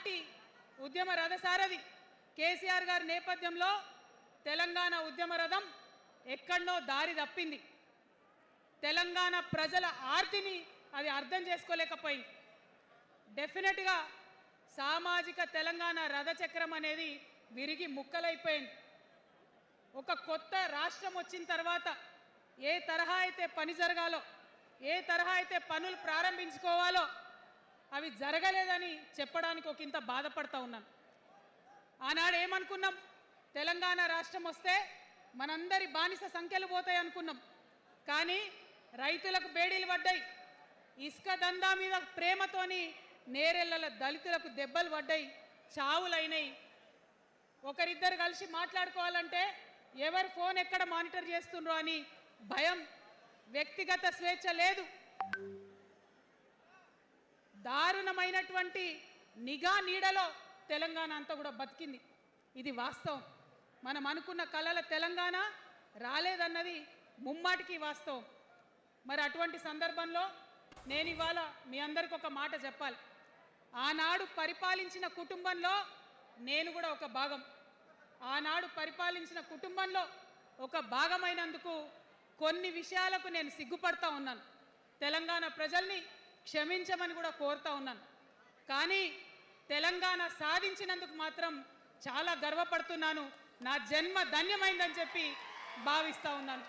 ఆనాటి ఉద్యమ రథసారథి కేసీఆర్ గారి నేపథ్యంలో తెలంగాణ ఉద్యమ రథం ఎక్కడో దారి తప్పింది. తెలంగాణ ప్రజల ఆర్తిని అది అర్థం చేసుకోలేకపోయింది. డెఫినెట్గా సామాజిక తెలంగాణ రథచక్రం అనేది విరిగి ముక్కలైపోయింది. ఒక కొత్త రాష్ట్రం వచ్చిన తర్వాత ఏ తరహా అయితే పని జరగాలో, ఏ తరహా అయితే పనులు ప్రారంభించుకోవాలో అవి జరగలేదని చెప్పడానికి ఒకంత బాధపడతా ఉన్నాను. ఆనాడు ఏమనుకున్నాం, తెలంగాణ రాష్ట్రం వస్తే మనందరి బానిస సంఖ్యలు పోతాయి అనుకున్నాం. కానీ రైతులకు బేడీలు పడ్డాయి, ఇసుక దందా మీద ప్రేమతోని నేరెళ్ళల దళితులకు దెబ్బలు పడ్డాయి, చావులైనాయి. ఒకరిద్దరు కలిసి మాట్లాడుకోవాలంటే ఎవరు ఫోన్ ఎక్కడ మానిటర్ చేస్తుండ్రో అని భయం, వ్యక్తిగత స్వేచ్ఛ లేదు. దారుణమైనటువంటి నిఘా నీడలో తెలంగాణ అంతా కూడా బతికింది. ఇది వాస్తవం. మనం అనుకున్న కలల తెలంగాణ రాలేదన్నది ముమ్మాటికి వాస్తవం. మరి అటువంటి సందర్భంలో నేను ఇవాళ మీ అందరికీ ఒక మాట చెప్పాలి. ఆనాడు పరిపాలించిన కుటుంబంలో నేను కూడా ఒక భాగం. ఆనాడు పరిపాలించిన కుటుంబంలో ఒక భాగమైనందుకు కొన్ని విషయాలకు నేను సిగ్గుపడతా ఉన్నాను. తెలంగాణ ప్రజల్ని క్షమించమని కూడా కోరుతా ఉన్నాను. కానీ తెలంగాణ సాధించినందుకు మాత్రం చాలా గర్వపడుతున్నాను. నా జన్మ ధన్యమైందని చెప్పి భావిస్తూ ఉన్నాను.